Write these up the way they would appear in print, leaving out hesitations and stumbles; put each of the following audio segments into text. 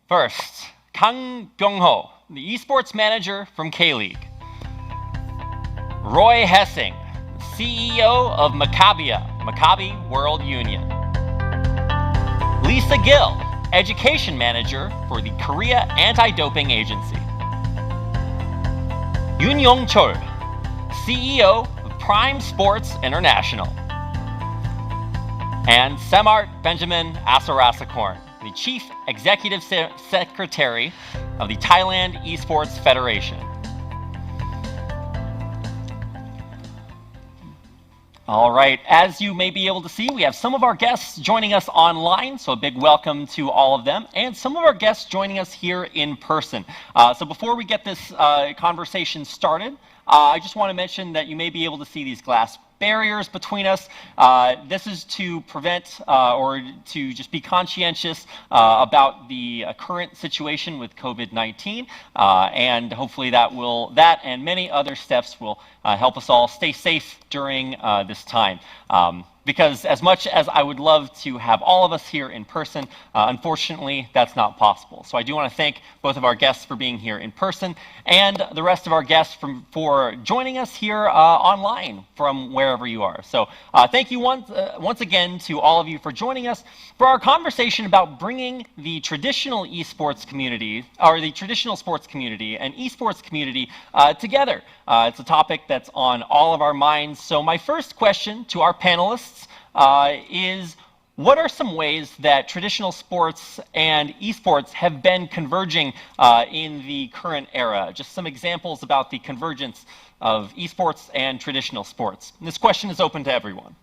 First, Kang Byoungho, the esports manager from K-League. Roy Hessing, CEO of Maccabi World Union. Lisa Ghil, education manager for the Korea Anti-Doping Agency. Yong-Chul, CEO of Prime Sports International. And Samart Benjamin Assarasakorn, the Chief Executive Secretary of the Thailand Esports Federation. All right, as you may be able to see, we have some of our guests joining us online, so a big welcome to all of them, and some of our guests joining us here in person. So before we get this conversation started, I just want to mention that you may be able to see these glass barriers between us. This is to prevent or to just be conscientious about the current situation with COVID-19, and hopefully that and many other steps will help us all stay safe during this time. Because as much as I would love to have all of us here in person, unfortunately, that's not possible. So I do want to thank both of our guests for being here in person and the rest of our guests for joining us here online from wherever you are. So thank you once again to all of you for joining us for our conversation about bringing the traditional esports community, or the traditional sports community and esports community together. It's a topic that's on all of our minds. So my first question to our panelists is, what are some ways that traditional sports and esports have been converging in the current era? Just some examples about the convergence of esports and traditional sports. And this question is open to everyone.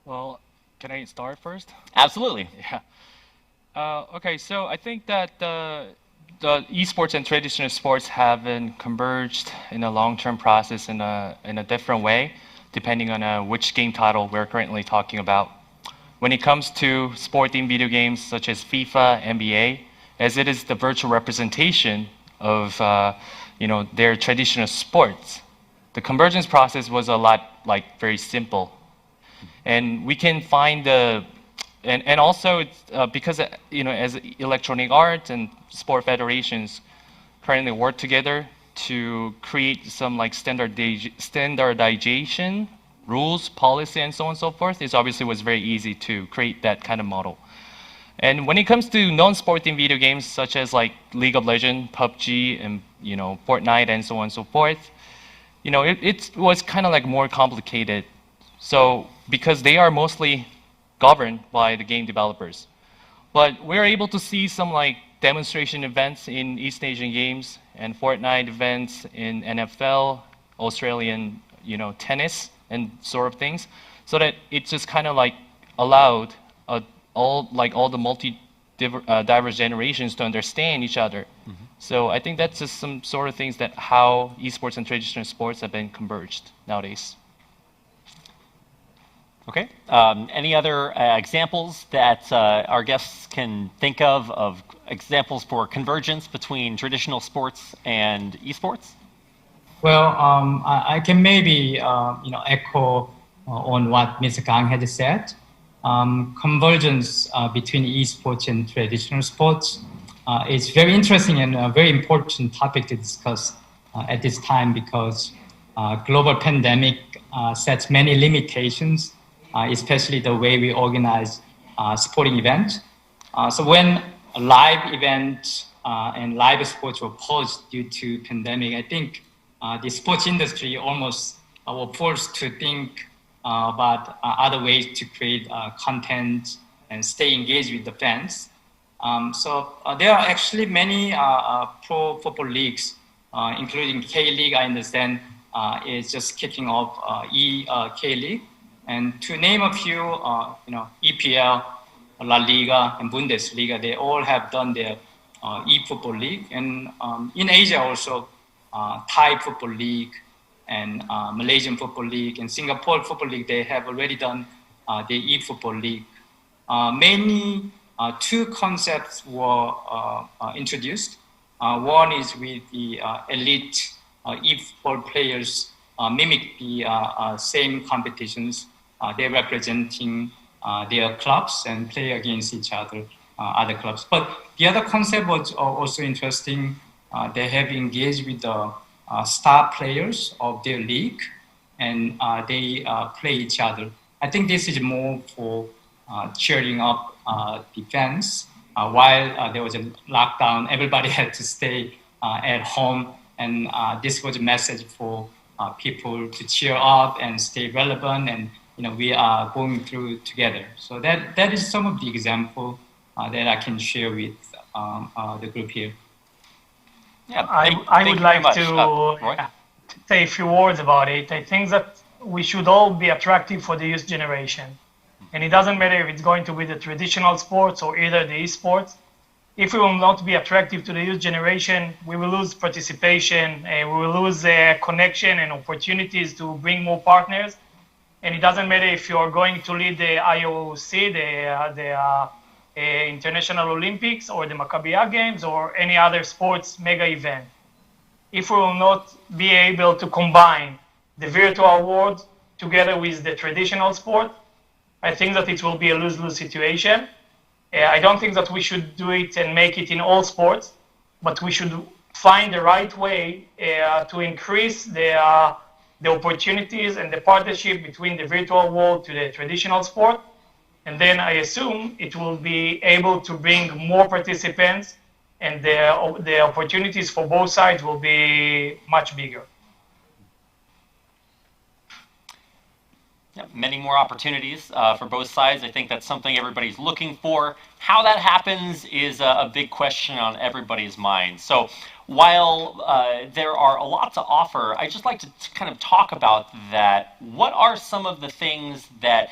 Well, can I start first? Absolutely. Yeah. Okay, so I think that the esports and traditional sports have been converged in a long-term process in a different way, depending on which game title we're currently talking about. When it comes to sporting video games such as FIFA, NBA, as it is the virtual representation of their traditional sports, the convergence process was a lot very simple, and we can find and also it's, because as electronic arts and sport federations currently work together to create some standardization, rules, policy, and so on and so forth, it obviously was very easy to create that kind of model. And when it comes to non-sporting video games such as League of Legends, PUBG, and Fortnite, and so on and so forth, it was kind of more complicated. So because they are mostly governed by the game developers, but we're able to see some demonstration events in East Asian games and Fortnite events in NFL, Australian, tennis and sort of things, so that it just kind of allowed all the diverse generations to understand each other. Mm-hmm. So I think that's just some sort of things that how esports and traditional sports have been converged nowadays. Okay. Any other examples that our guests can think of examples for convergence between traditional sports and esports? Well, I can maybe echo on what Mr. Kang had said. Convergence between esports and traditional sports is very interesting and a very important topic to discuss at this time, because global pandemic sets many limitations, especially the way we organize sporting events. So when a live event and live sports were paused due to pandemic, I think the sports industry almost were forced to think about other ways to create content and stay engaged with the fans. So there are actually many pro football leagues, including K-League, I understand, is just kicking off K-League. And to name a few, EPL, La Liga, and Bundesliga, they all have done their e-football league. And in Asia also, Thai Football League and Malaysian Football League and Singapore Football League, they have already done the e-football league. Mainly two concepts were introduced. One is with the elite e-football players mimic the same competitions. They're representing their clubs and play against each other. other clubs. But the other concept was also interesting. They have engaged with the star players of their league, and they play each other. I think this is more for cheering up defense. While there was a lockdown, everybody had to stay at home, and this was a message for people to cheer up and stay relevant, and we are going through together. So that is some of the example that I can share with the group here. Yeah, I would like to say a few words about it. I think that we should all be attractive for the youth generation. And it doesn't matter if it's going to be the traditional sports or either the esports. If we will not be attractive to the youth generation, we will lose participation, and we will lose connection and opportunities to bring more partners. And it doesn't matter if you're going to lead the IOC, the International Olympics, or the Maccabiah Games, or any other sports mega event. If we will not be able to combine the virtual world together with the traditional sport, I think that it will be a lose-lose situation. I don't think that we should do it and make it in all sports, but we should find the right way to increase the opportunities and the partnership between the virtual world to the traditional sport. And then I assume it will be able to bring more participants, and the opportunities for both sides will be much bigger. Yeah, many more opportunities for both sides. I think that's something everybody's looking for. How that happens is a big question on everybody's mind. So while there are a lot to offer, I'd just like to kind of talk about that. What are some of the things that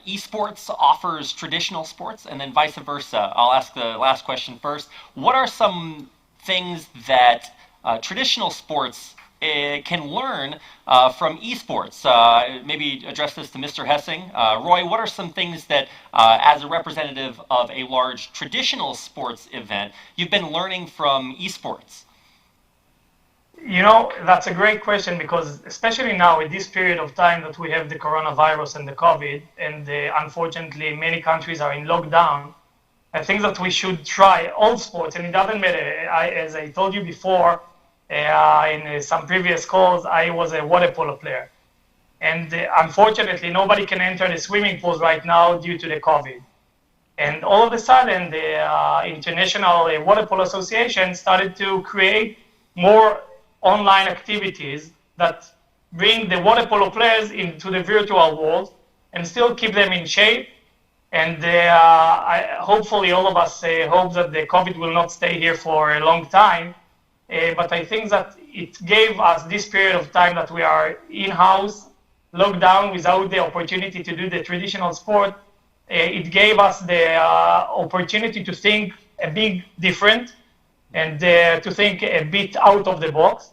esports offers traditional sports, and then vice versa? I'll ask the last question first. What are some things that traditional sports can learn from esports? Maybe address this to Mr. Hessing. Roy, what are some things that, as a representative of a large traditional sports event, you've been learning from esports? That's a great question, because especially now in this period of time that we have the coronavirus and the COVID, and unfortunately many countries are in lockdown, I think that we should try all sports, and it doesn't matter. As I told you before, in some previous calls, I was a water polo player. And unfortunately, nobody can enter the swimming pools right now due to the COVID. And all of a sudden, the International Water Polo Association started to create more online activities that bring the water polo players into the virtual world and still keep them in shape. And hopefully all of us hope that the COVID will not stay here for a long time. But I think that it gave us this period of time that we are in-house, locked down without the opportunity to do the traditional sport. It gave us the opportunity to think a bit different and to think a bit out of the box.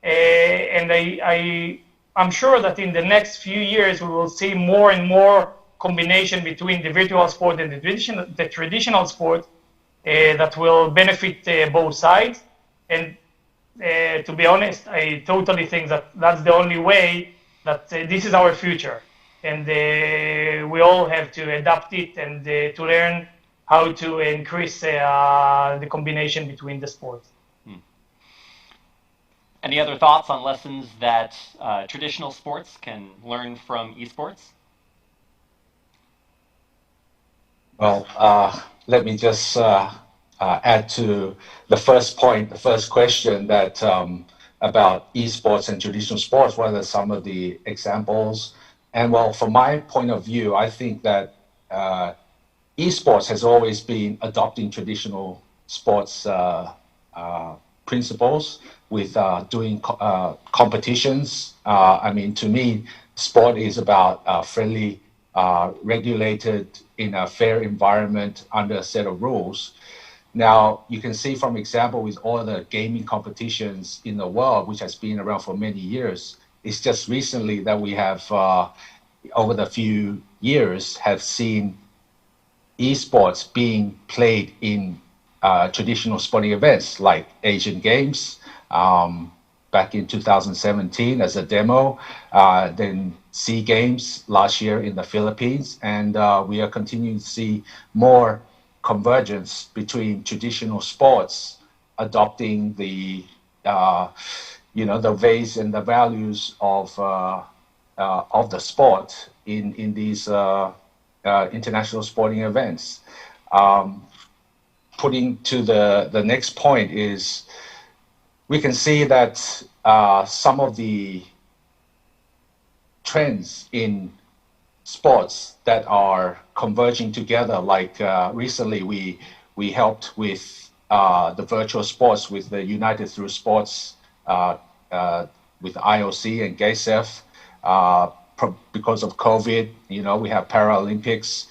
And I'm sure that in the next few years, we will see more and more combination between the virtual sport and the traditional sport that will benefit both sides. And to be honest, I totally think that that's the only way, that this is our future. And we all have to adapt it and to learn how to increase the combination between the sports. Any other thoughts on lessons that traditional sports can learn from esports? Well, let me just add to the first point, the first question, that about esports and traditional sports. What are some of the examples? And well, from my point of view, I think that esports has always been adopting traditional sports principles with doing competitions. I mean, to me, sport is about friendly, regulated in a fair environment under a set of rules. Now, you can see from example with all the gaming competitions in the world, which has been around for many years, it's just recently that we have, over the few years, have seen esports being played in traditional sporting events like Asian Games back in 2017 as a demo, then SEA Games last year in the Philippines, and we are continuing to see more convergence between traditional sports, adopting the the ways and the values of the sport in these international sporting events. Putting to the next point is, we can see that some of the trends in sports that are converging together, like recently we helped with the virtual sports with the United Through Sports with IOC and GEES20, because of COVID. We have Paralympics,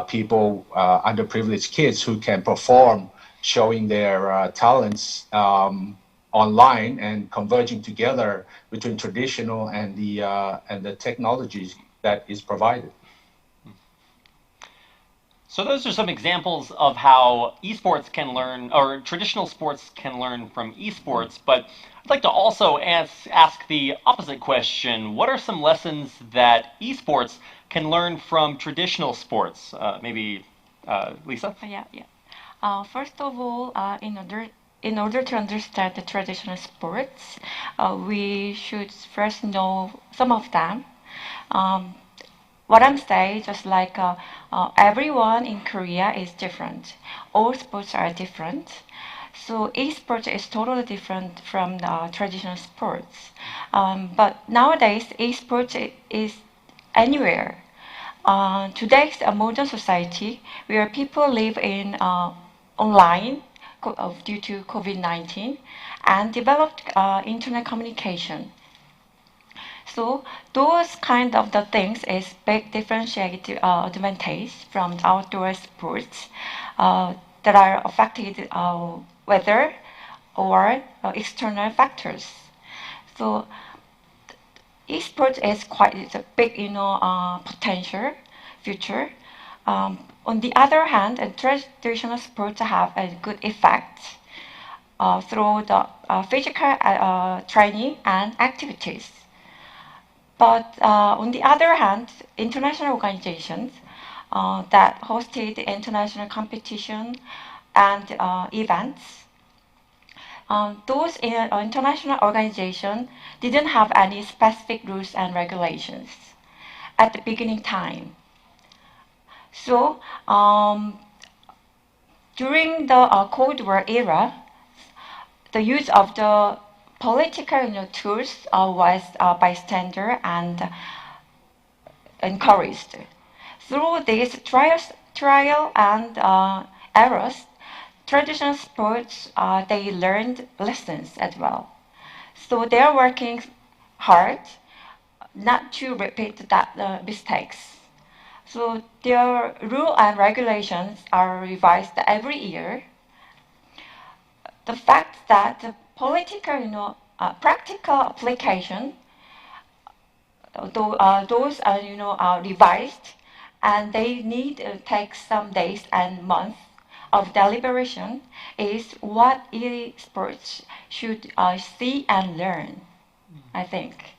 people, underprivileged kids who can perform, showing their talents online and converging together between traditional and the technologies that is provided. So those are some examples of how esports can learn, or traditional sports can learn from esports, but I'd like to also ask the opposite question. What are some lessons that esports can learn from traditional sports? Maybe Lisa? Yeah. First of all, in order to understand the traditional sports, we should first know some of them. What I'm saying, just like everyone in Korea is different. All sports are different. So esports is totally different from the traditional sports. But nowadays, esports is anywhere. Today's modern society, where people live in online due to COVID-19 and developed internet communication. So those kind of the things is big differentiated advantage from outdoor sports that are affected weather or external factors. So esports is it's a big potential future. On the other hand, traditional sports have a good effect through the physical training and activities. But on the other hand, international organizations that hosted international competition and events, those international organizations didn't have any specific rules and regulations at the beginning time. So during the Cold War era, the use of the political tools was bystander and encouraged. Through these trial and errors, traditional sports, they learned lessons as well. So they're working hard not to repeat that mistakes. So their rules and regulations are revised every year. The fact that the political, practical application, those are revised, and they need to take some days and months of deliberation, is what esports should see and learn, I think.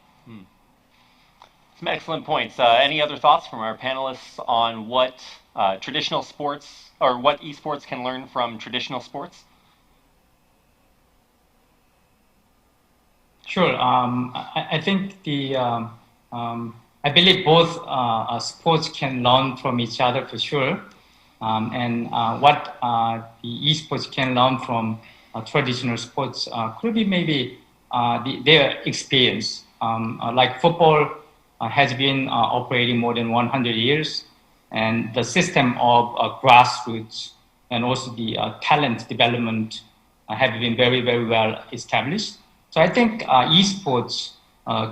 Some excellent points. Any other thoughts from our panelists on what traditional sports, or what esports can learn from traditional sports? Sure. I think I believe both sports can learn from each other for sure. And what the esports can learn from traditional sports could be maybe their experience. Like football has been operating more than 100 years, and the system of grassroots and also the talent development have been very, very well established. So I think esports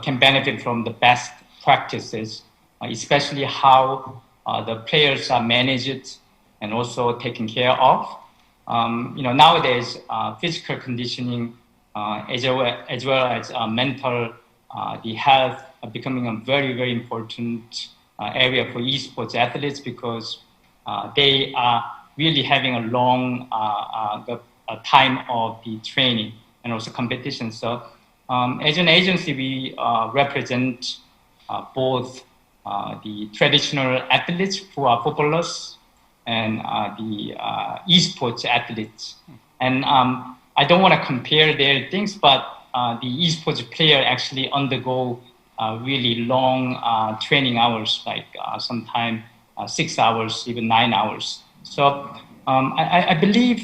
can benefit from the best practices, especially how the players are managed and also taken care of. Nowadays, physical conditioning as well as mental, the health are becoming a very, very important area for esports athletes, because they are really having a long time of the training and also competition. So as an agency, we represent both the traditional athletes who are footballers and the esports athletes. And I don't want to compare their things, but the esports player actually undergo really long training hours, like sometimes 6 hours, even 9 hours. So I believe,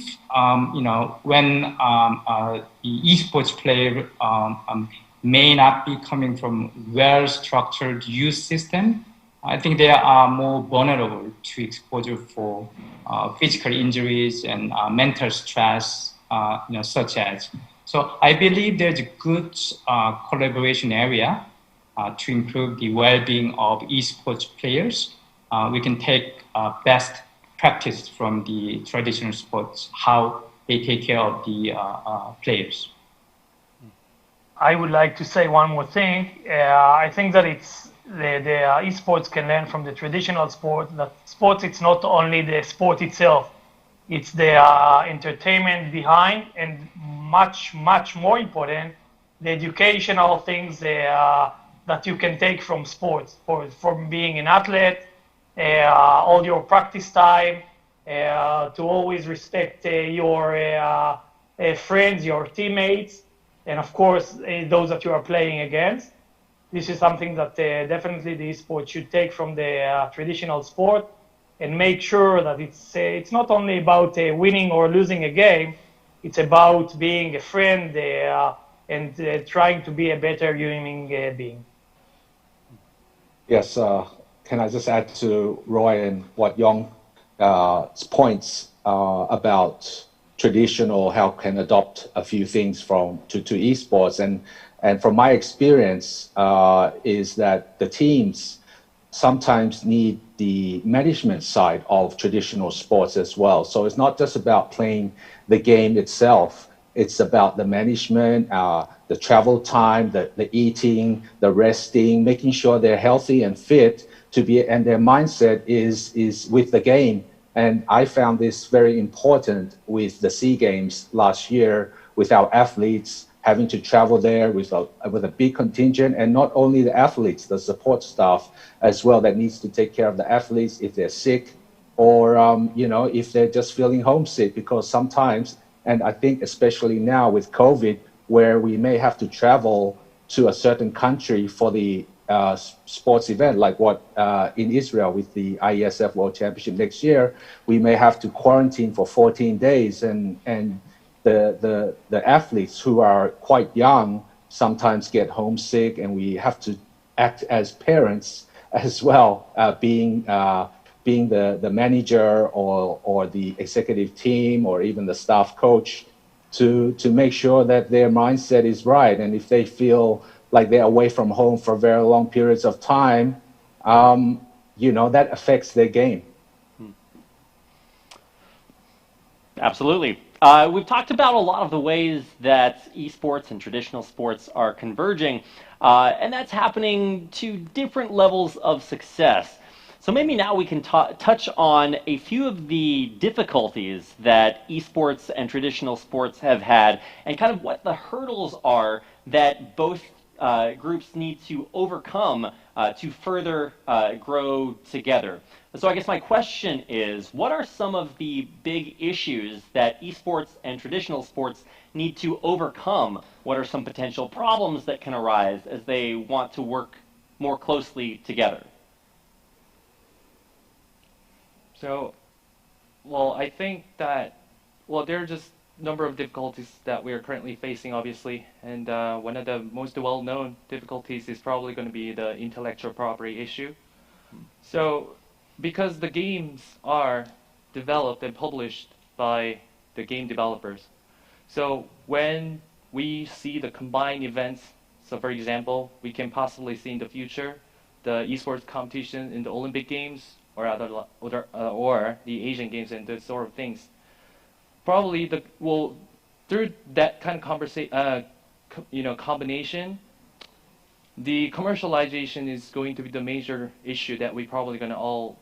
when the esports player may not be coming from well-structured youth system, I think they are more vulnerable to exposure for physical injuries and mental stress, such as. So I believe there's a good collaboration area to improve the well-being of esports players. We can take best practice from the traditional sports, how they take care of the players. I would like to say one more thing. I think that it's the esports can learn from the traditional sport. That sports, it's not only the sport itself, it's the entertainment behind, and much more important, the educational things that you can take from sports, from being an athlete, all your practice time, to always respect your friends, your teammates, and of course those that you are playing against. This is something that definitely the esports should take from the traditional sport, and make sure that it's not only about winning or losing a game, it's about being a friend and trying to be a better human being. Yes, can I just add to Roy and what Yong's points about traditional, how can adopt a few things to esports, and from my experience is that the teams sometimes need the management side of traditional sports as well. So it's not just about playing the game itself. It's about the management, the travel time, the eating, the resting, making sure they're healthy and fit and their mindset is with the game. And I found this very important with the SEA Games last year, with our athletes having to travel there with a big contingent, and not only the athletes, the support staff as well that needs to take care of the athletes if they're sick, or if they're just feeling homesick, because sometimes, and I think especially now with COVID, where we may have to travel to a certain country for the sports event, like what in Israel with the IESF World Championship next year, we may have to quarantine for 14 days, and the athletes who are quite young sometimes get homesick, and we have to act as parents as well, being the manager or the executive team or even the staff coach, to make sure that their mindset is right. And if they feel like they're away from home for very long periods of time, that affects their game. Absolutely. We've talked about a lot of the ways that esports and traditional sports are converging, and that's happening to different levels of success. So maybe now we can touch on a few of the difficulties that esports and traditional sports have had, and kind of what the hurdles are that both groups need to overcome to further grow together. So I guess my question is, what are some of the big issues that esports and traditional sports need to overcome? What are some potential problems that can arise as they want to work more closely together? So, well, I think that, there are just a number of difficulties that we are currently facing, obviously, and one of the most well-known difficulties is probably going to be the intellectual property issue. So, because the games are developed and published by the game developers, so when we see the combined events, so for example, we can possibly see in the future the esports competition in the Olympic Games or the Asian Games and those sort of things. Probably through that kind of combination, the commercialization is going to be the major issue that we probably going to all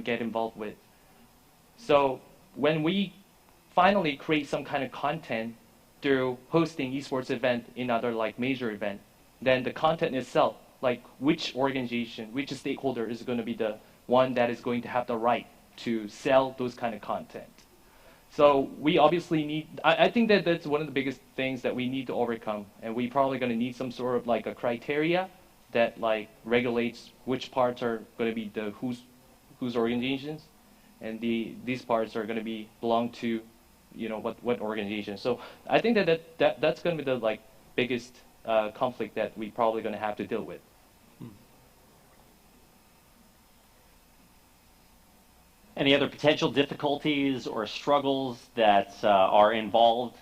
get involved with. So when we finally create some kind of content through hosting esports event in other major event, then the content itself, like which organization, which stakeholder is going to be the one that is going to have the right to sell those kind of content. So we obviously need, I think that that's one of the biggest things that we need to overcome, and we probably going to need some sort of like a criteria that like regulates which parts are going to be the whose organizations, and these parts are going to be belong to, you know, what organization. So I think that's going to be the like biggest conflict that we probably going to have to deal with. Any other potential difficulties or struggles that are involved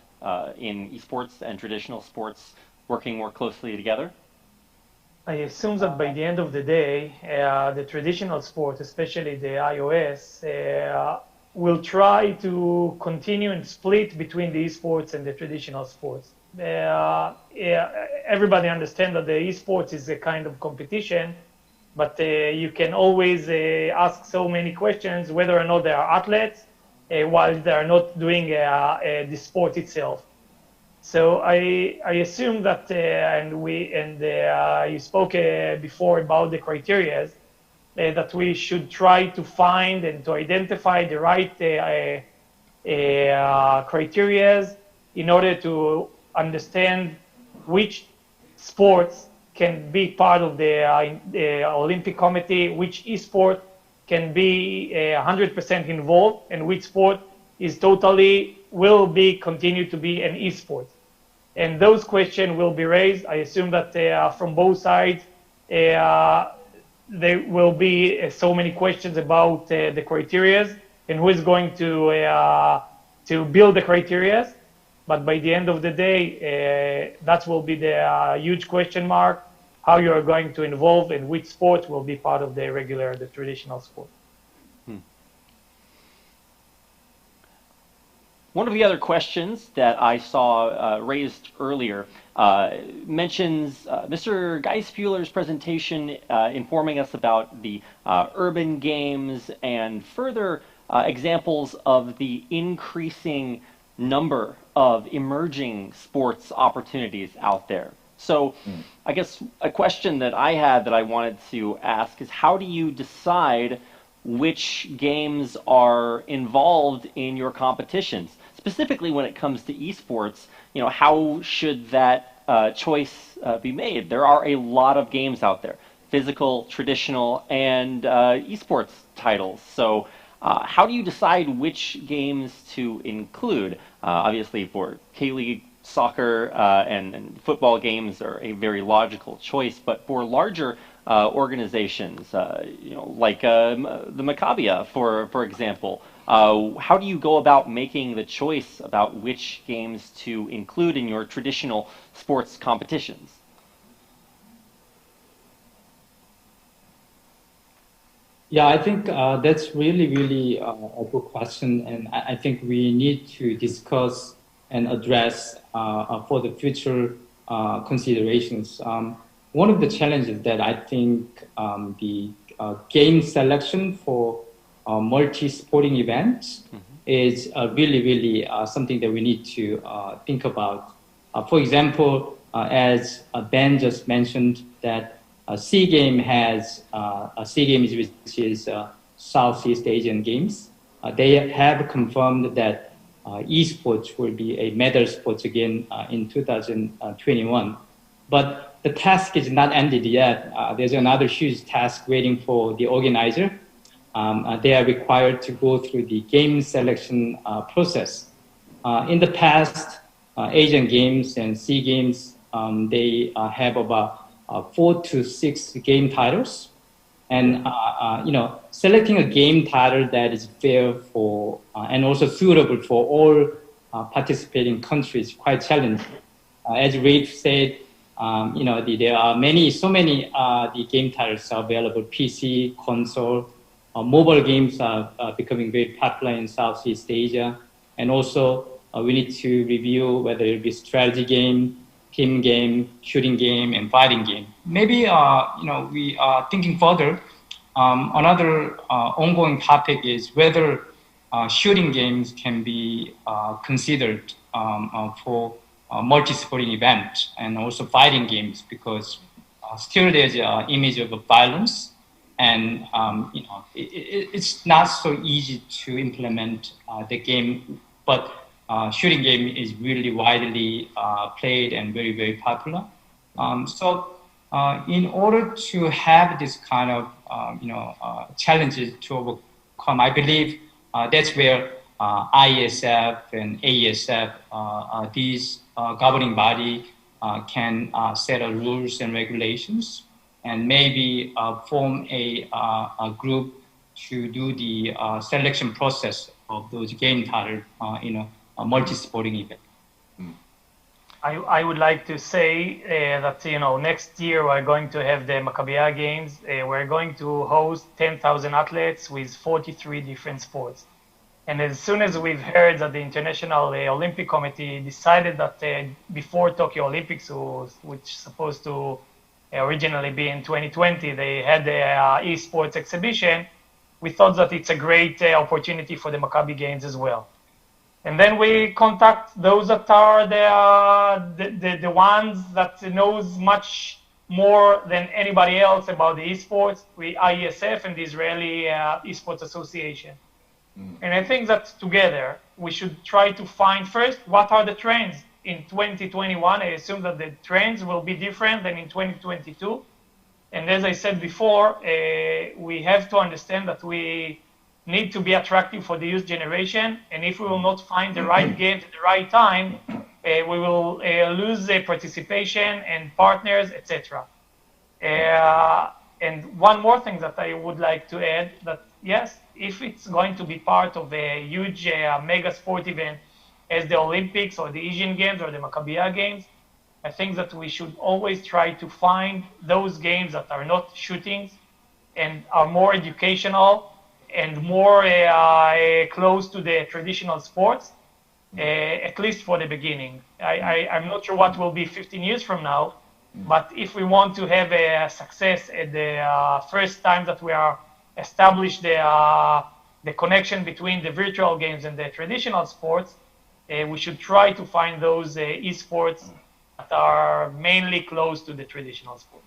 in esports and traditional sports working more closely together? I assume that by the end of the day, the traditional sport, especially the iOS, will try to continue and split between the esports and the traditional sports. Everybody understands that the esports is a kind of competition, but you can always ask so many questions whether or not they are athletes while they are not doing the sport itself. So I assume that, you spoke before about the criteria, that we should try to find and to identify the right criteria in order to understand which sports can be part of the Olympic Committee, which esport can be 100% involved, and which sport is will be continue to be an esport. And those questions will be raised. I assume that from both sides, there will be so many questions about the criteria and who is going to build the criteria. But by the end of the day, that will be the huge question mark, how you are going to involve and which sport will be part of the traditional sport. One of the other questions that I saw raised earlier mentions Mr. Geisfeuer's presentation informing us about the urban games and further examples of the increasing number of emerging sports opportunities out there. So I guess a question that I had that I wanted to ask is, how do you decide which games are involved in your competitions? Specifically when it comes to esports, you know, how should that choice be made? There are a lot of games out there, physical, traditional, and esports titles. So how do you decide which games to include? Obviously for K-League soccer and football games are a very logical choice, but for larger organizations, you know, like the Maccabia, for example, how do you go about making the choice about which games to include in your traditional sports competitions? Yeah, I think that's really a good question, and I think we need to discuss and address for the future considerations. One of the challenges that I think the game selection for multi-sporting events is really something that we need to think about. For example, as Ben just mentioned, that SEA Games has SEA Games, which is Southeast Asian Games. They have confirmed that esports will be a medal sport again in 2021. But the task is not ended yet. There's another huge task waiting for the organizer. They are required to go through the game selection process. In the past, Asian Games and SEA Games, they have about 4 to 6 game titles. And you know, selecting a game title that is fair for and also suitable for all participating countries is quite challenging. As Rafe said, you know, there are so many the game titles are available: PC, console, mobile games are becoming very popular in Southeast Asia, and also we need to review whether it be strategy game, team game, shooting game, and fighting game. Maybe you know, we are thinking further. Another ongoing topic is whether shooting games can be considered for multi-sporting event, and also fighting games, because still there's an image of violence and it's not so easy to implement the game, but shooting game is really widely played and very, very popular. So in order to have this kind of challenges to overcome, I believe that's where IESF and AESF, these governing body can set rules and regulations, and maybe form a group to do the selection process of those game titles in a multi-sporting event. I would like to say that next year we're going to have the Maccabiah Games. We're going to host 10,000 athletes with 43 different sports. And as soon as we've heard that the International Olympic Committee decided that before Tokyo Olympics, which is supposed to originally be in 2020, they had the esports exhibition, we thought that it's a great opportunity for the Maccabi Games as well. And then we contact those that are the ones that knows much more than anybody else about the esports, IESF and the Israeli Esports Association. And I think that together we should try to find first what are the trends in 2021. I assume that the trends will be different than in 2022. And as I said before, we have to understand that we need to be attractive for the youth generation. And if we will not find the right games at the right time, we will lose participation and partners, etc. And one more thing that I would like to add, that yes, if it's going to be part of a huge mega sport event as the Olympics or the Asian Games or the Maccabiah Games, I think that we should always try to find those games that are not shootings and are more educational and more close to the traditional sports, at least for the beginning. I'm not sure what will be 15 years from now, but if we want to have a success at the first time that we are established the connection between the virtual games and the traditional sports, we should try to find those esports that are mainly close to the traditional sport.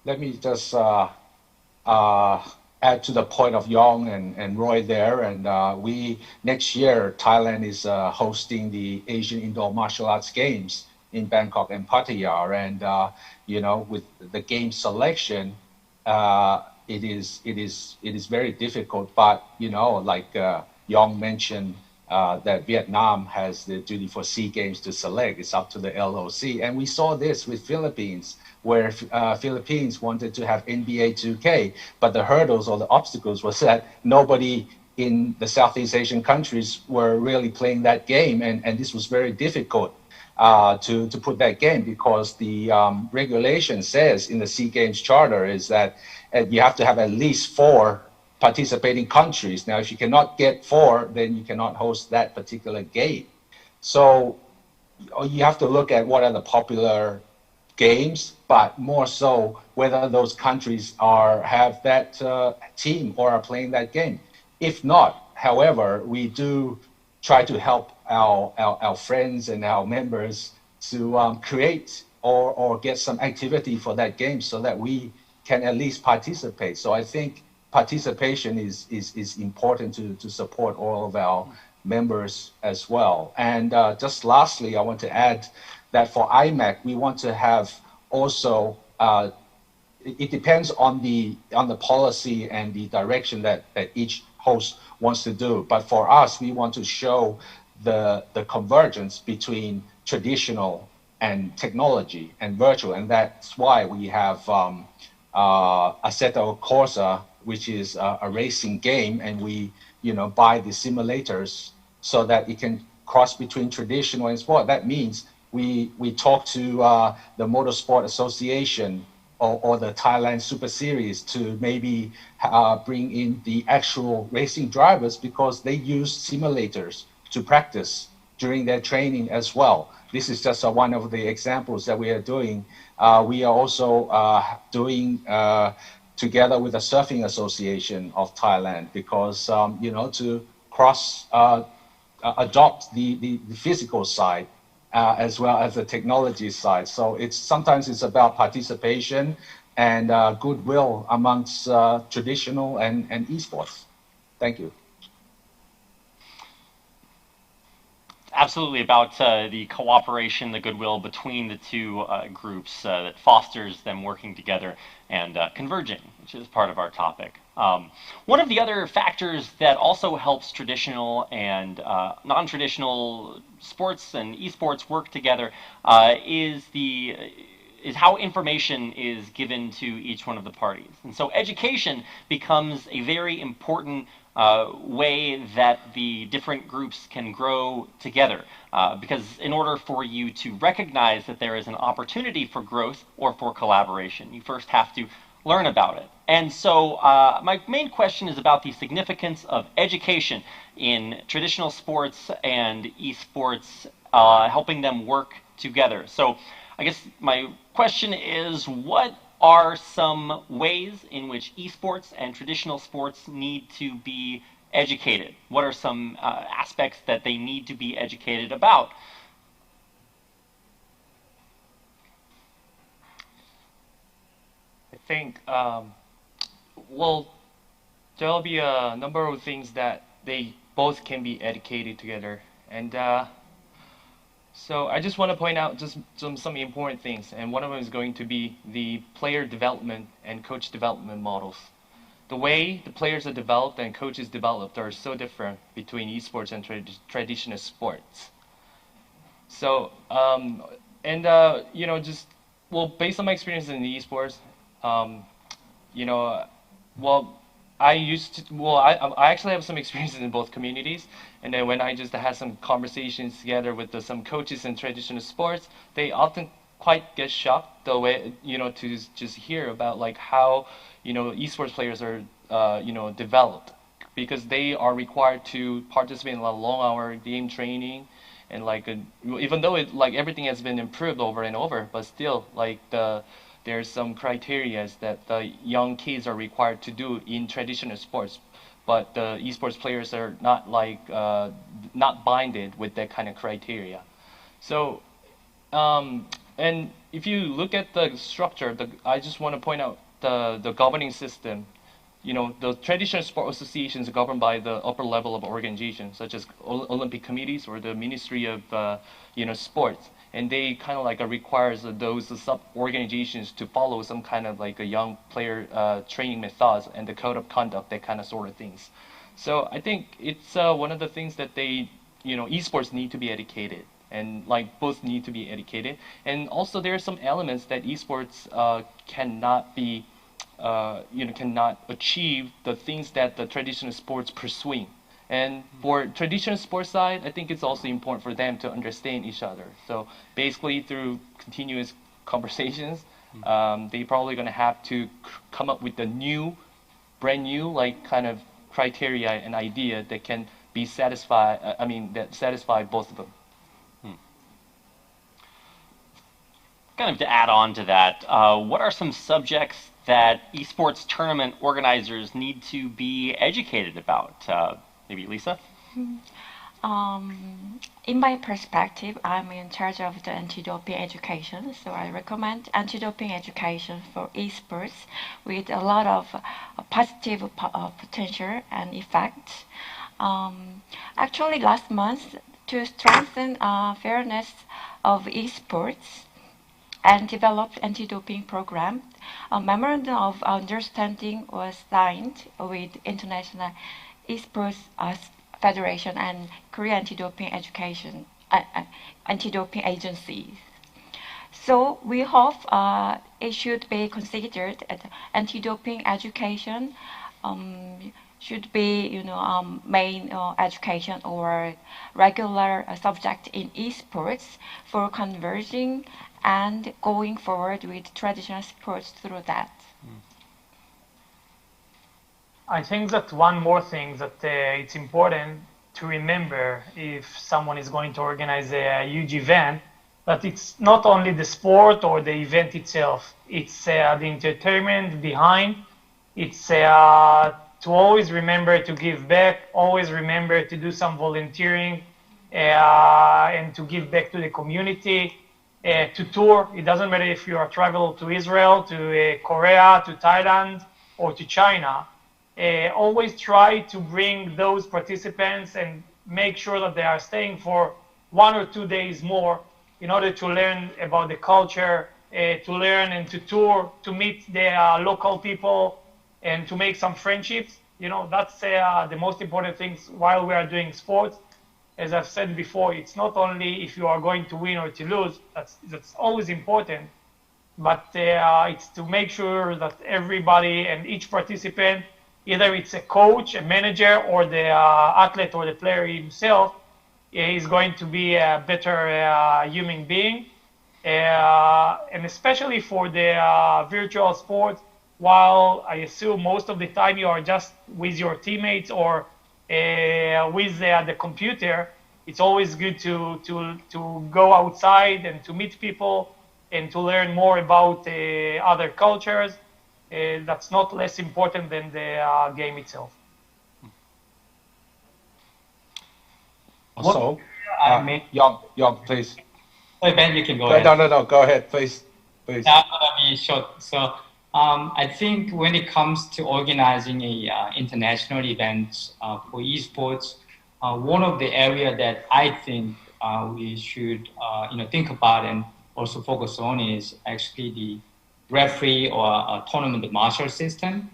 Let me just add to the point of Yong and Roy there. And next year, Thailand is hosting the Asian Indoor Martial Arts Games in Bangkok and Pattaya. And, with the game selection, it is very difficult. But, like Yong mentioned, that Vietnam has the duty for SEA Games to select. It's up to the LOC. And we saw this with Philippines, where Philippines wanted to have NBA 2K, but the hurdles or the obstacles was that nobody in the Southeast Asian countries were really playing that game. And this was very difficult to put that game, because the regulation says in the SEA Games Charter is that you have to have at least 4 participating countries. Now, if you cannot get 4, then you cannot host that particular game. So you have to look at what are the popular games, but more so whether those countries have that team or are playing that game. If not, however, we do try to help our friends and our members to create or get some activity for that game so that we can at least participate. So I think participation is important to support all of our members as well. And just lastly, I want to add that for IMAC, we want to have also, it depends on the policy and the direction that each host wants to do. But for us, we want to show the convergence between traditional and technology and virtual. And that's why we have Assarasakorn, which is a racing game, and we buy the simulators so that it can cross between traditional and sport. That means we talk to the Motorsport Association or the Thailand Super Series to maybe bring in the actual racing drivers, because they use simulators to practice during their training as well. This is just one of the examples that we are doing. We are also doing together with the Surfing Association of Thailand, because to adopt the physical side as well as the technology side. So sometimes it's about participation and goodwill amongst traditional and esports. Thank you. Absolutely, about the cooperation, the goodwill between the two groups that fosters them working together and converging, which is part of our topic. One of the other factors that also helps traditional and non-traditional sports and esports work together is how information is given to each one of the parties. And so education becomes a very important way that the different groups can grow together. Because in order for you to recognize that there is an opportunity for growth or for collaboration, you first have to learn about it. And so my main question is about the significance of education in traditional sports and esports, helping them work together. So I guess my question is, what are some ways in which esports and traditional sports need to be educated? What are some aspects that they need to be educated about? I think, well, there'll be a number of things that they both can be educated together. And so I just want to point out just some important things, and one of them is going to be the player development and coach development models. The way the players are developed and coaches developed are so different between esports and traditional sports. So, you know, just, well, based on my experience in the esports, you know, well, I actually have some experiences in both communities, and then when I just had some conversations together with some coaches in traditional sports, they often quite get shocked the way, you know, to just hear about like how, you know, esports players are, you know, developed, because they are required to participate in a long-hour game training, and like even though it like everything has been improved over and over, but still like there's some criteria that the young kids are required to do in traditional sports, but the esports players are not like not binded with that kind of criteria. So, and if you look at the structure, I just want to point out the governing system. You know, the traditional sport associations are governed by the upper level of organizations, such as Olympic committees or the Ministry of you know, sports. And they kind of like requires those sub-organizations to follow some kind of like a young player training methods and the code of conduct, that kind of sort of things. So I think it's one of the things that they, you know, esports need to be educated, and like both need to be educated. And also there are some elements that esports cannot be, you know, cannot achieve the things that the traditional sports pursuing. And for traditional sports side, I think it's also important for them to understand each other. So basically through continuous conversations, they probably going to have to come up with a new, brand new, like kind of criteria and idea that can be satisfied, that satisfy both of them. Kind of to add on to that, what are some subjects that esports tournament organizers need to be educated about? Maybe Lisa? In my perspective, I'm in charge of the anti-doping education, so I recommend anti-doping education for esports with a lot of positive potential and effects. Actually, last month, to strengthen fairness of esports and develop anti-doping program, a memorandum of understanding was signed with International Esports Federation and Korea Anti-Doping Education, Anti-Doping Agency. So we hope it should be considered that anti-doping education should be, you know, main education or regular subject in esports for converging and going forward with traditional sports through that. I think that one more thing that it's important to remember if someone is going to organize a huge event, that it's not only the sport or the event itself, it's the entertainment behind. It's to always remember to give back, always remember to do some volunteering and to give back to the community. to tour. It doesn't matter if you are travel to Israel, to Korea, to Thailand, or to China. Always try to bring those participants and make sure that they are staying for 1 or 2 days more in order to learn about the culture, to learn and to tour, to meet the local people, and to make some friendships. You know, that's the most important things while we are doing sports. As I've said before, it's not only if you are going to win or to lose, that's always important, but it's to make sure that everybody and each participant, either it's a coach, a manager, or the athlete or the player himself, is going to be a better human being. And especially for the virtual sports, while I assume most of the time you are just with your teammates or with the computer, it's always good to go outside and to meet people and to learn more about other cultures. That's not less important than the game itself. Also, I mean, Yong, please. sorry, Ben, you can go ahead. No, go ahead, please. I'm gonna be short. So I think when it comes to organizing a international event for esports, one of the area that I think we should think about and also focus on is actually the referee or tournament marshal system,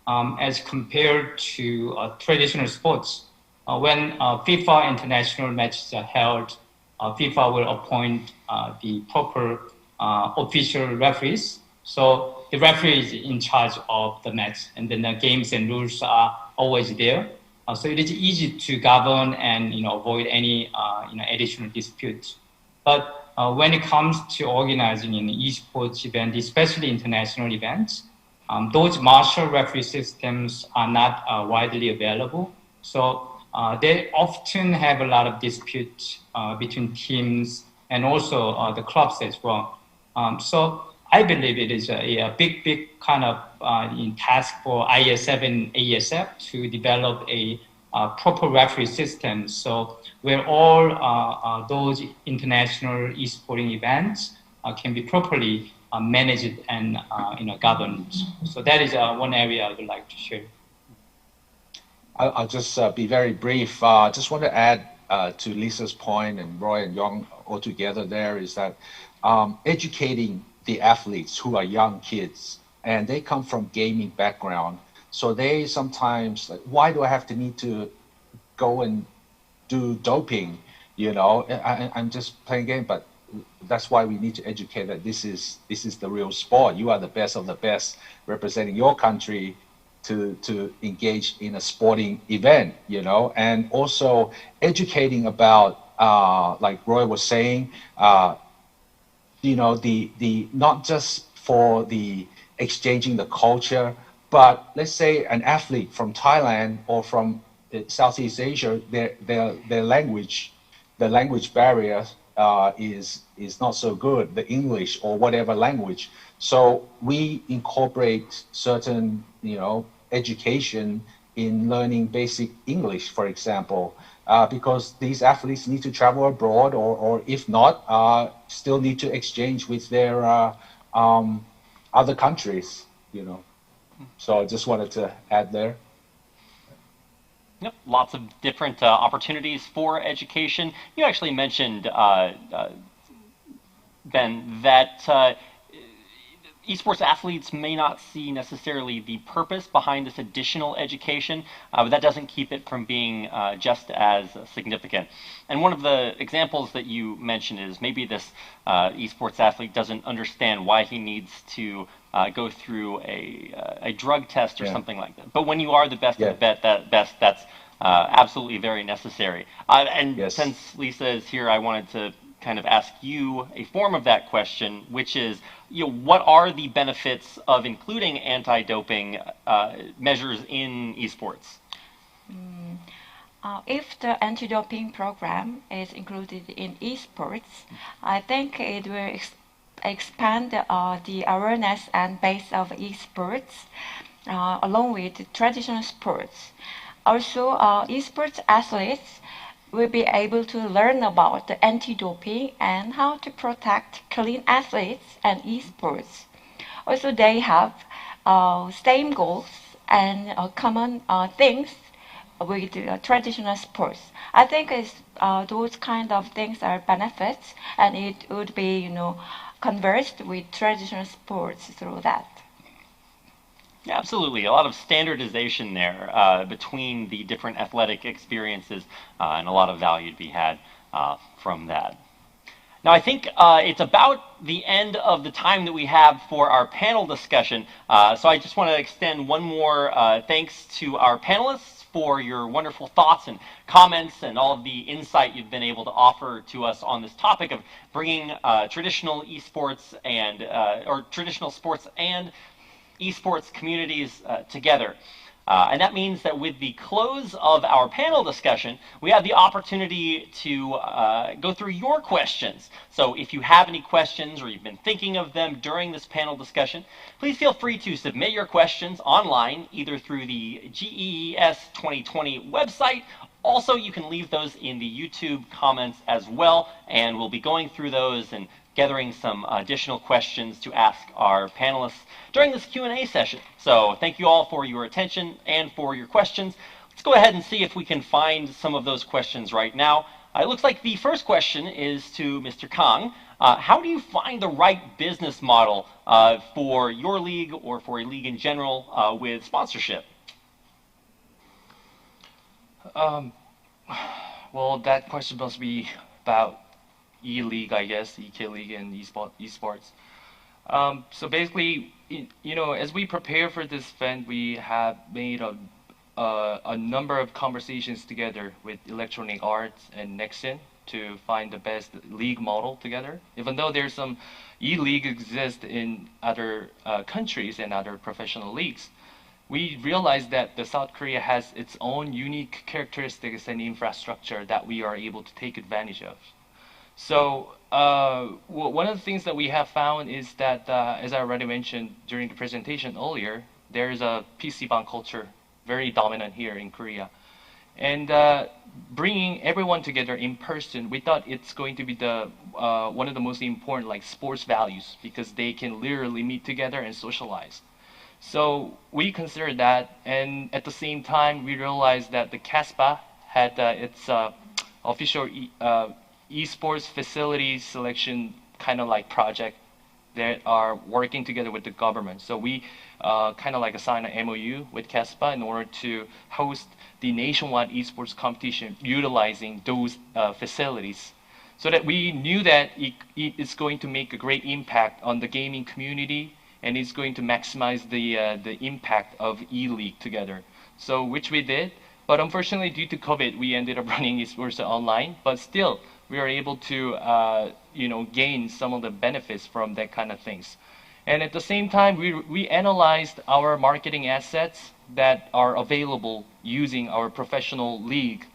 as compared to traditional sports. When FIFA international matches are held, FIFA will appoint the proper official referees. So the referee is in charge of the match, and then the games and rules are always there. So it is easy to govern and avoid any additional disputes. But when it comes to organizing an esports event, especially international events, those martial referee systems are not widely available. So they often have a lot of disputes between teams and also the clubs as well. So I believe it is a big kind of task for IESF and AESF to develop a proper referee system. So where all those international esporting events can be properly managed and governed. So that is one area I would like to share. I'll just be very brief. Just want to add to Lisa's point and Roy and Yong all together there is that educating the athletes who are young kids and they come from gaming background. So they sometimes like, why do I have to need to go and do doping? I'm just playing game, but that's why we need to educate that this is the real sport. You are the best of the best representing your country to engage in a sporting event, and also educating about, like Roy was saying, the not just for the exchanging the culture, but let's say an athlete from Thailand or from Southeast Asia, their language, the language barrier is not so good, the English or whatever language. So we incorporate certain, education in learning basic English, for example, because these athletes need to travel abroad, or if not, still need to exchange with their other countries, So I just wanted to add there. Yep, lots of different opportunities for education. You actually mentioned, Ben, that esports athletes may not see necessarily the purpose behind this additional education, but that doesn't keep it from being just as significant. And one of the examples that you mentioned is maybe this esports athlete doesn't understand why he needs to go through a drug test or something like that. But when you are the best of the best, that's absolutely very necessary. And since Lisa is here, I wanted to kind of ask you a form of that question, which is, what are the benefits of including anti-doping measures in esports? If the anti-doping program is included in esports, I think it will expand the awareness and base of esports along with traditional sports. Also, esports athletes will be able to learn about the anti-doping and how to protect clean athletes and esports. Also, they have same goals and common things with traditional sports. I think those kind of things are benefits, and it would be, conversed with traditional sports through that. Yeah, absolutely. A lot of standardization there between the different athletic experiences and a lot of value to be had from that. Now, I think it's about the end of the time that we have for our panel discussion. So I just want to extend one more thanks to our panelists for your wonderful thoughts and comments and all of the insight you've been able to offer to us on this topic of bringing traditional esports and or traditional sports and esports communities together. And that means that with the close of our panel discussion, we have the opportunity to go through your questions. So if you have any questions or you've been thinking of them during this panel discussion, please feel free to submit your questions online, either through the GEES 2020 website. Also, you can leave those in the YouTube comments as well, and we'll be going through those and gathering some additional questions to ask our panelists during this Q&A session. So thank you all for your attention and for your questions. Let's go ahead and see if we can find some of those questions right now. It looks like the first question is to Mr. Kang. How do you find the right business model for your league or for a league in general with sponsorship? Well, that question must be about E-League, I guess, EK League and esports. So basically, as we prepare for this event, we have made a number of conversations together with Electronic Arts and Nexon to find the best league model together. Even though there's some E-League exist in other countries and other professional leagues, we realized that the South Korea has its own unique characteristics and infrastructure that we are able to take advantage of. So one of the things that we have found is that, as I already mentioned during the presentation earlier, there is a PC-bound culture very dominant here in Korea. And bringing everyone together in person, we thought it's going to be the one of the most important sports values, because they can literally meet together and socialize. So we considered that, and at the same time, we realized that the CASPA had its official esports facility selection kind of project that are working together with the government. So we kind of assigned an MOU with CASPA in order to host the nationwide esports competition utilizing those facilities, so that we knew that it's going to make a great impact on the gaming community, and it's going to maximize the impact of E-League together. So which we did, but unfortunately due to COVID, we ended up running esports online, but still we are able to gain some of the benefits from that kind of things. And at the same time, we analyzed our marketing assets that are available using our professional league.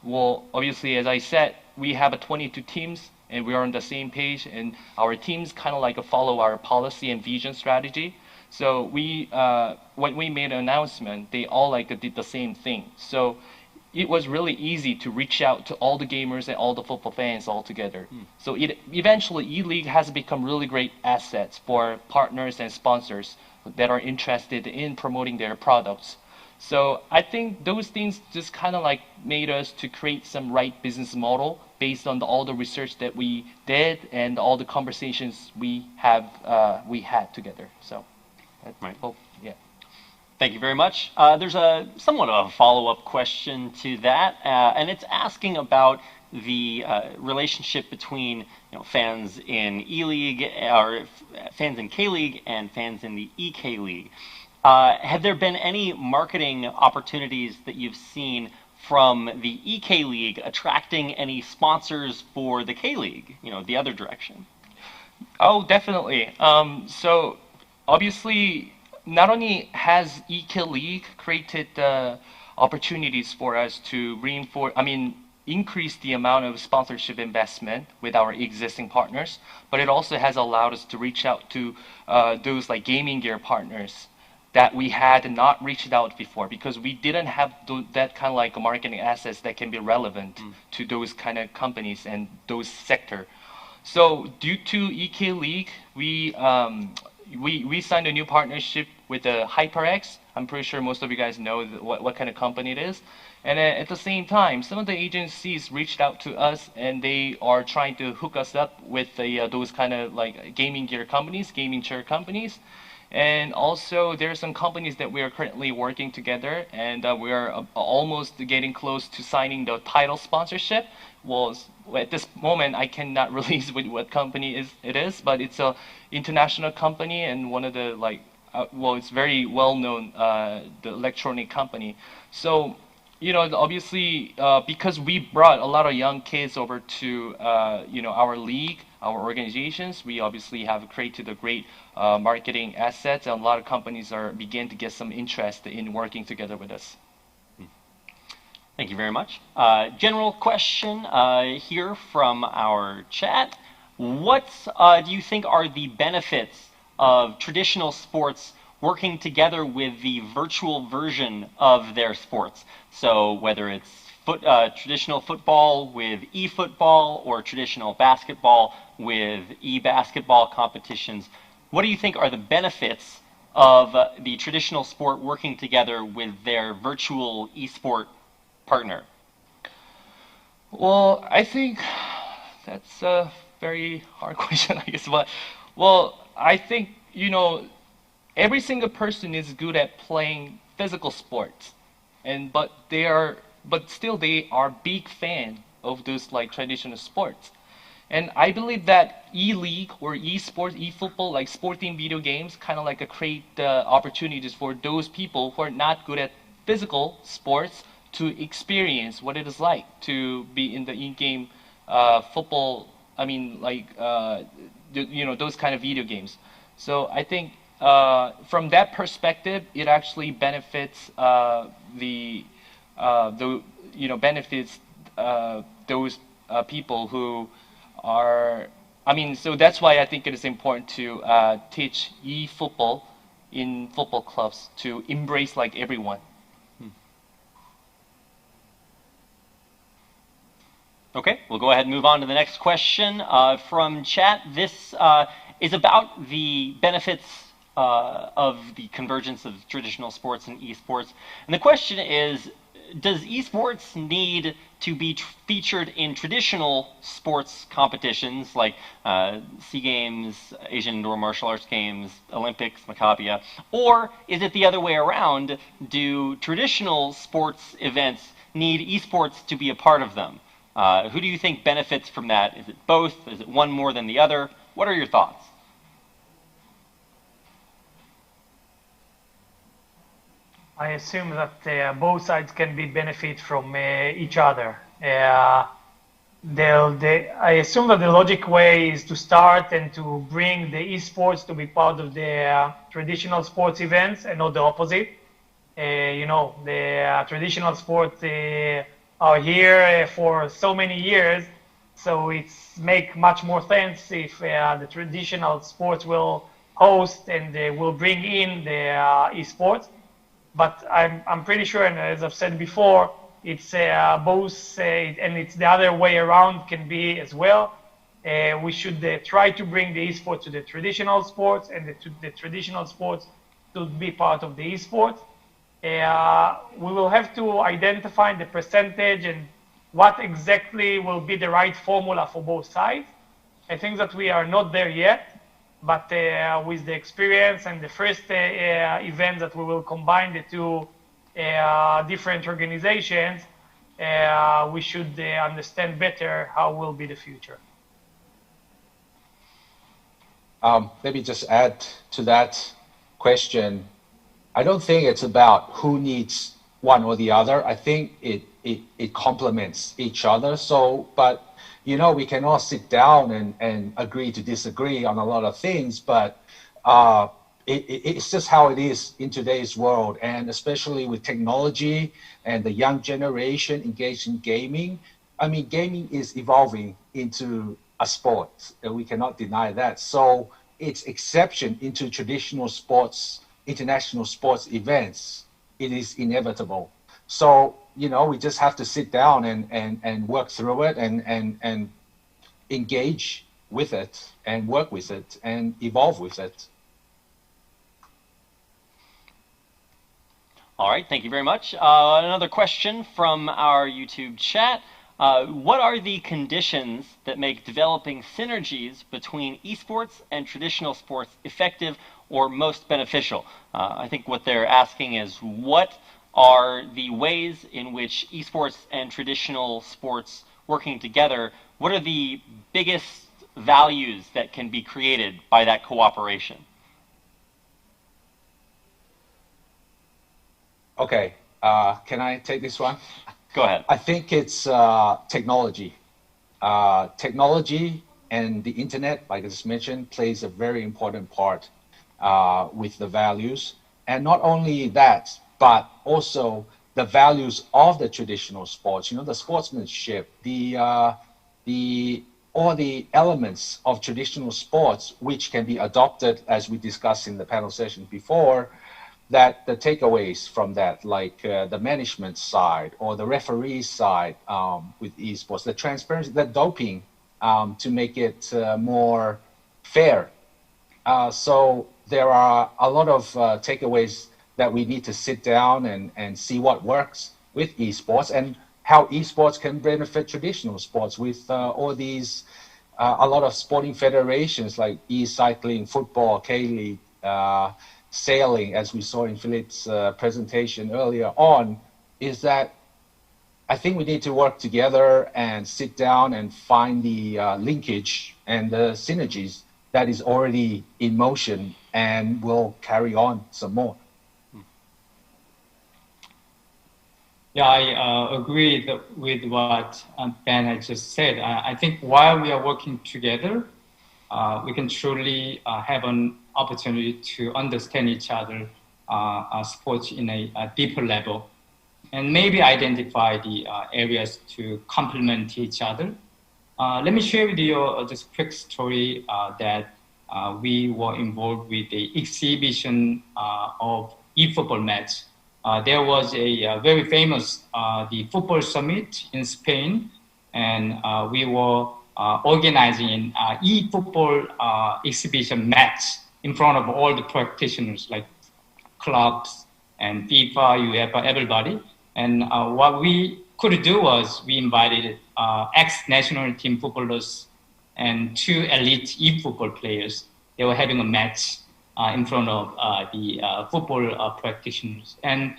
Well, obviously, as I said, we have 22 teams, and we are on the same page, and our teams kind of follow our policy and vision strategy. So when we made an announcement, they all did the same thing. So it was really easy to reach out to all the gamers and all the football fans all together. So eventually, E-League has become really great assets for partners and sponsors that are interested in promoting their products. So I think those things just kind of made us to create some right business model based on all the research that we did and all the conversations we had together. So I hope, yeah. Thank you very much. There's somewhat of a follow-up question to that, and it's asking about the relationship between fans in E-League, or fans in K-League, and fans in the EK League. Have there been any marketing opportunities that you've seen from the EK League attracting any sponsors for the K League, the other direction? Oh, definitely. So obviously, not only has EK League created opportunities for us to increase the amount of sponsorship investment with our existing partners, but it also has allowed us to reach out to those gaming gear partners that we had not reached out before, because we didn't have that kind of like marketing assets that can be relevant to those kind of companies and those sector. So due to EK League, we signed a new partnership with HyperX. I'm pretty sure most of you guys know what kind of company it is. And at the same time, some of the agencies reached out to us, and they are trying to hook us up with those kind of like gaming gear companies, gaming chair companies. And also, there are some companies that we are currently working together, and we are almost getting close to signing the title sponsorship. Well, at this moment, I cannot release what company it is, but it's a international company and one of the like, well, it's very well known, the electronic company. So, you know, obviously, because we brought a lot of young kids over to, you know, our league, our organizations, we obviously have created a great marketing assets, and a lot of companies are begin to get some interest in working together with us. Thank you very much. General question here from our chat. What do you think are the benefits of traditional sports working together with the virtual version of their sports? So whether it's traditional football with e-football or traditional basketball with e-basketball competitions, what do you think are the benefits of the traditional sport working together with their virtual esport partner? Well, I think that's a very hard question, I guess. But, well, I think, you know, every single person is good at playing physical sports, but still they are big fan of those like traditional sports. And I believe that e-league or e-sports, e-football, like sporting video games, kind of like create opportunities for those people who are not good at physical sports to experience what it is like to be in the in-game football. I mean, like you know, those kind of video games. So I think from that perspective, it actually benefits benefits those people who are. I mean, so that's why I think it is important to teach e-football in football clubs to embrace like everyone. Okay, we'll go ahead and move on to the next question from chat. This is about the benefits of the convergence of traditional sports and esports. And the question is, does esports need to be featured in traditional sports competitions like SEA Games, Asian Indoor Martial Arts Games, Olympics, Maccabia, or is it the other way around? Do traditional sports events need esports to be a part of them? Who do you think benefits from that? Is it both? Is it one more than the other? What are your thoughts? I assume that both sides can benefit from each other. I assume that the logic way is to start and to bring the esports to be part of the traditional sports events and not the opposite. You know, the traditional sports are here for so many years, so it's make much more sense if the traditional sports will host and will bring in the esports. But I'm pretty sure, and as I've said before, it's both, and it's the other way around can be as well. We should try to bring the esports to the traditional sports, and the traditional sports to be part of the esports. We will have to identify the percentage and what exactly will be the right formula for both sides. I think that we are not there yet, but with the experience and the first event that we will combine the two different organizations, we should understand better how will be the future. Maybe just add to that question. I don't think it's about who needs one or the other. I think it complements each other. So, but you know, we can all sit down and agree to disagree on a lot of things, but it's just how it is in today's world, and especially with technology and the young generation engaged in gaming. I mean, gaming is evolving into a sport, and we cannot deny that. So its exception into traditional sports international sports events, it is inevitable. So, you know, we just have to sit down and work through it and engage with it and work with it and evolve with it. All right, thank you very much. Another question from our YouTube chat. What are the conditions that make developing synergies between esports and traditional sports effective or most beneficial? I think what they're asking is, what are the ways in which esports and traditional sports working together, what are the biggest values that can be created by that cooperation? Okay, can I take this one? Go ahead. I think it's technology. Technology and the internet, like I just mentioned, plays a very important part with the values. And not only that, but also the values of the traditional sports, you know, the sportsmanship, all the elements of traditional sports, which can be adopted, as we discussed in the panel session before, that the takeaways from that, like the management side or the referee side with esports, the transparency, the doping, to make it more fair. So there are a lot of takeaways that we need to sit down and see what works with esports and how esports can benefit traditional sports with all these, a lot of sporting federations like e-cycling, football, K-League, sailing, as we saw in Philip's presentation earlier on, is that I think we need to work together and sit down and find the linkage and the synergies that is already in motion and will carry on some more. Yeah, I agree with what Ben had just said. I think while we are working together, we can truly have an opportunity to understand each other, sports in a deeper level, and maybe identify the areas to complement each other. Let me share with you just a quick story that we were involved with the exhibition of e-football match. There was a very famous the football summit in Spain, and we were organizing an e-football exhibition match in front of all the practitioners like clubs and FIFA, UEFA, everybody. And what we could do was we invited ex-national team footballers and 2 elite e-football players. They were having a match in front of the football practitioners. And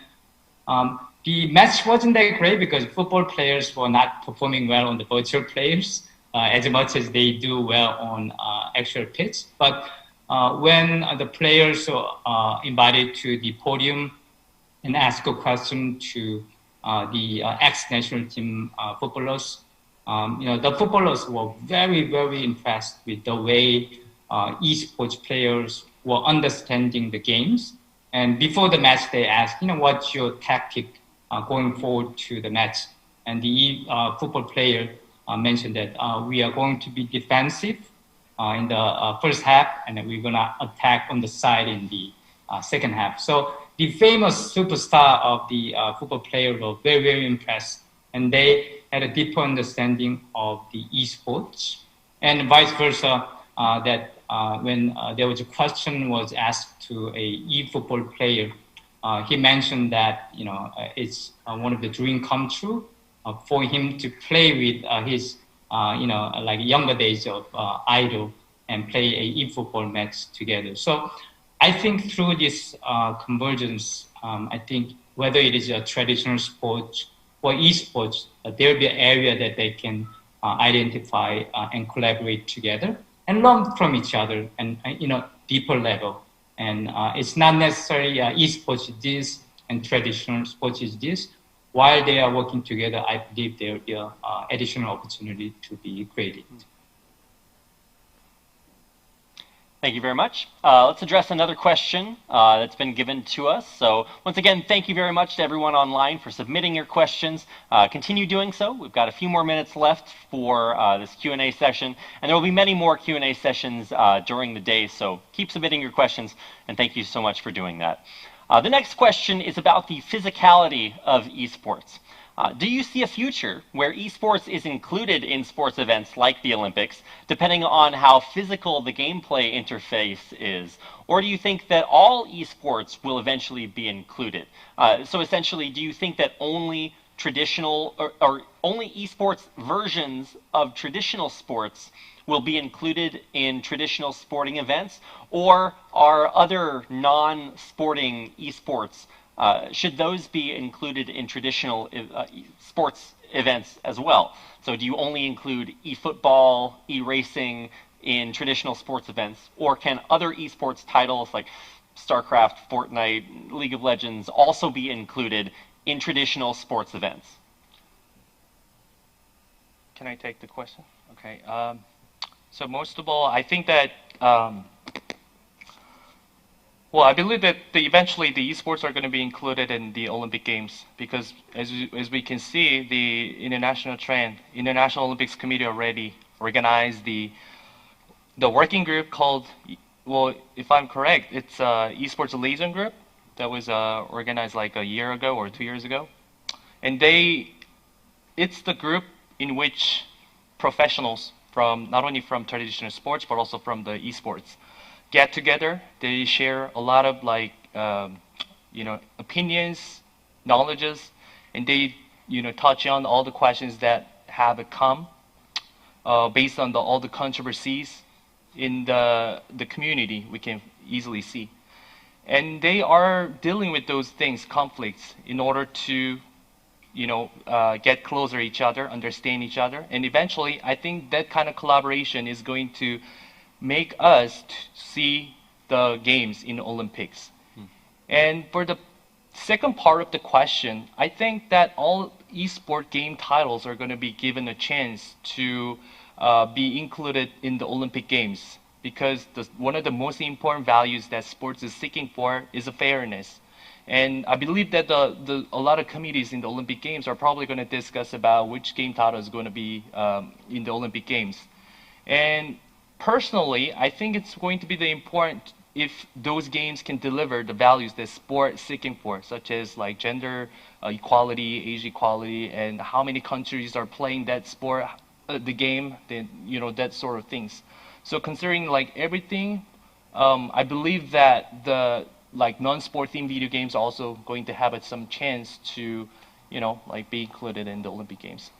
the match wasn't that great because football players were not performing well on the virtual players as much as they do well on actual pitch. But when the players are invited to the podium and ask a question to the ex-national team footballers, the footballers were very, very impressed with the way esports players were understanding the games. And before the match, they asked, what's your tactic going forward to the match? And the football player mentioned that we are going to be defensive in the first half, and then we're going to attack on the side in the second half. So the famous superstar of the football player were very, very impressed, and they had a deeper understanding of the esports, and vice versa. That when there was a question was asked to a e-football player, he mentioned that it's one of the dream come true for him to play with his like younger days of idol and play a e-football match together. So I think through this convergence, I think whether it is a traditional sport or esports, there will be an area that they can identify and collaborate together and learn from each other and deeper level. And it's not necessarily esports is this and traditional sports is this. While they are working together, I believe there will be an additional opportunity to be created. Thank you very much. Let's address another question that's been given to us. So once again, thank you very much to everyone online for submitting your questions. Continue doing so. We've got a few more minutes left for this Q&A session, and there will be many more Q&A sessions during the day. So keep submitting your questions, and thank you so much for doing that. The next question is about the physicality of esports. Do you see a future where esports is included in sports events like the Olympics, depending on how physical the gameplay interface is? Or do you think that all esports will eventually be included? So essentially, do you think that only traditional or only esports versions of traditional sports will be included in traditional sporting events? Or are other non-sporting esports should those be included in traditional sports events as well? So do you only include e-football, e-racing in traditional sports events? Or can other esports titles like StarCraft, Fortnite, League of Legends also be included in traditional sports events? Can I take the question? Okay. So most of all, I think that well, I believe that eventually the esports are going to be included in the Olympic Games because, as we can see, the International Olympics Committee already organized the working group called, well, if I'm correct, it's Esports Liaison Group that was organized like a year ago or 2 years ago, and it's the group in which professionals from not only from traditional sports but also from the esports get together. They share a lot of like opinions, knowledges, and they touch on all the questions that have come based on all the controversies in the community. We can easily see, and they are dealing with those things, conflicts, in order to get closer to each other, understand each other, and eventually I think that kind of collaboration is going to make us see the games in the Olympics. And for the second part of the question, I think that all esport game titles are going to be given a chance to be included in the Olympic Games because one of the most important values that sports is seeking for is a fairness. And I believe that a lot of committees in the Olympic Games are probably going to discuss about which game title is going to be in the Olympic Games. And personally, I think it's going to be important if those games can deliver the values that sport is seeking for, such as like gender equality, age equality, and how many countries are playing that sport, the game, that sort of things. So considering like everything, I believe that the like non-sport themed video games are also going to have some chance to, like be included in the Olympic Games.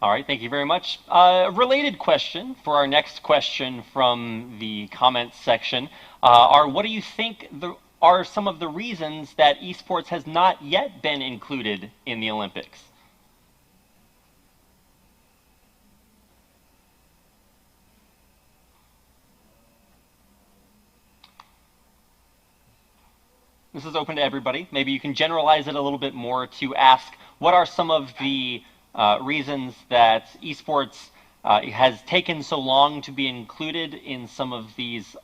All right, thank you very much. A related question for our next question from the comments section what do you think are some of the reasons that esports has not yet been included in the Olympics? This is open to everybody. Maybe you can generalize it a little bit more to ask what are some of the reasons that esports has taken so long to be included in some of these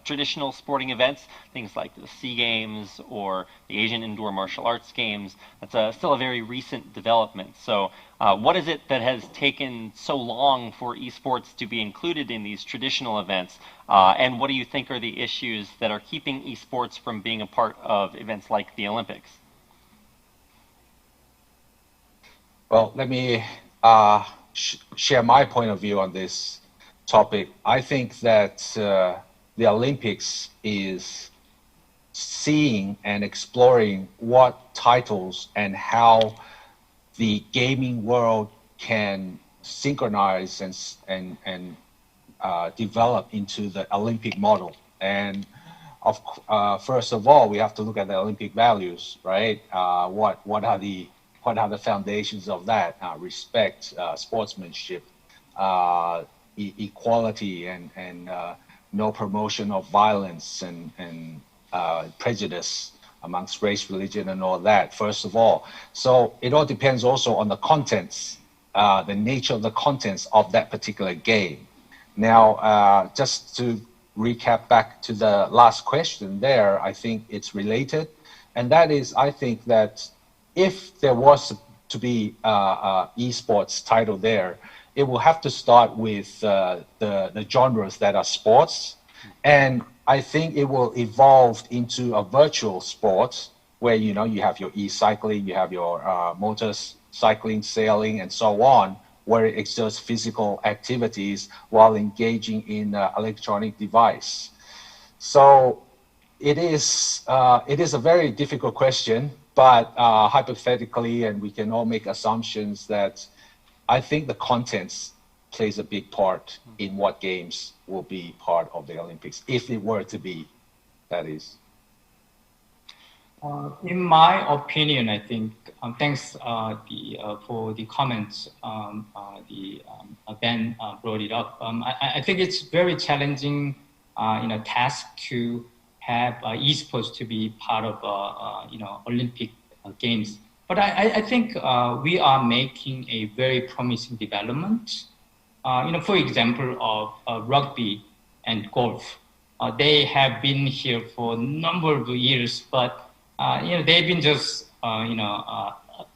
traditional sporting events, things like the SEA Games or the Asian Indoor Martial Arts Games. That's still a very recent development. So what is it that has taken so long for esports to be included in these traditional events? And what do you think are the issues that are keeping esports from being a part of events like the Olympics? Well, let me share my point of view on this topic. I think that the Olympics is seeing and exploring what titles and how the gaming world can synchronize and develop into the Olympic model. And first of all, we have to look at the Olympic values, right? What are the foundations of that? Respect, sportsmanship, equality, and no promotion of violence and prejudice amongst race, religion, and all that, first of all. So it all depends also on the contents the nature of the contents of that particular game. Now, just to recap back to the last question there, I think it's related. And that is, I think that if there was to be esports title there, it will have to start with the genres that are sports. And I think it will evolve into a virtual sport where, you know, you have your e-cycling, you have your motorcycling, sailing, and so on, where it exerts physical activities while engaging in electronic device. So it is a very difficult question, but hypothetically, and we can all make assumptions that I think the contents plays a big part in what games will be part of the Olympics, if it were to be, that is. In my opinion, I think, thanks for the comments, Ben brought it up. I think it's very challenging, task to have esports to be part of, Olympic Games. But I think we are making a very promising development. For example, of rugby and golf. They have been here for a number of years, but they've been just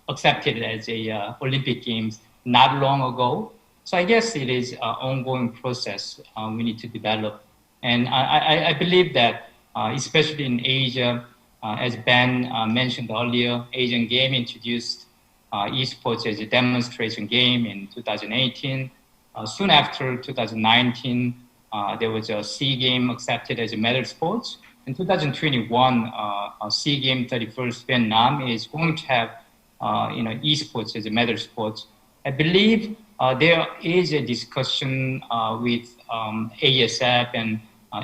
accepted as a Olympic Games not long ago. So I guess it is an ongoing process we need to develop. And I believe that, especially in Asia, as Ben mentioned earlier, Asian Game introduced esports as a demonstration game in 2018. Soon after 2019, there was a SEA Game accepted as a medal sport. In 2021, SEA Game 31st Vietnam is going to have, esports as a medal sport. I believe there is a discussion with IESF and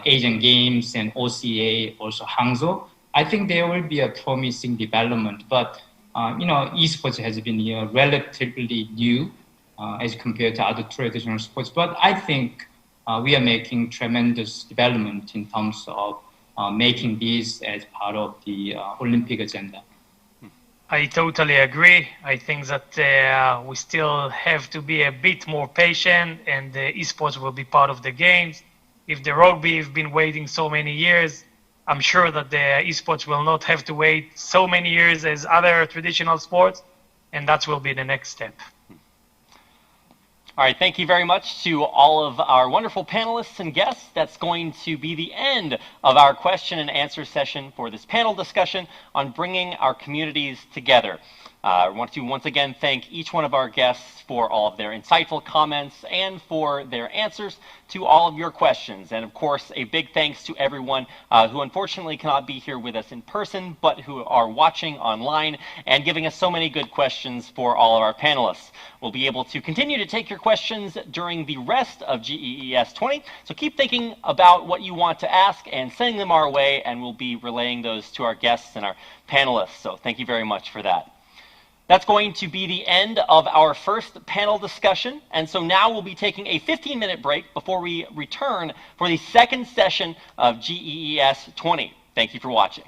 Asian Games and OCA, also Hangzhou. I think there will be a promising development, but esports has been relatively new as compared to other traditional sports. But I think we are making tremendous development in terms of making this as part of the Olympic agenda. I totally agree. I think that we still have to be a bit more patient, and the esports will be part of the games. If the rugby have been waiting so many years, I'm sure that the esports will not have to wait so many years as other traditional sports, and that will be the next step. All right, thank you very much to all of our wonderful panelists and guests. That's going to be the end of our question and answer session for this panel discussion on bringing our communities together. I want to once again thank each one of our guests for all of their insightful comments and for their answers to all of your questions. And of course, a big thanks to everyone who unfortunately cannot be here with us in person, but who are watching online and giving us so many good questions for all of our panelists. We'll be able to continue to take your questions during the rest of GEES20. So keep thinking about what you want to ask and sending them our way, and we'll be relaying those to our guests and our panelists. So thank you very much for that. That's going to be the end of our first panel discussion. And so now we'll be taking a 15-minute break before we return for the second session of GEES20. Thank you for watching.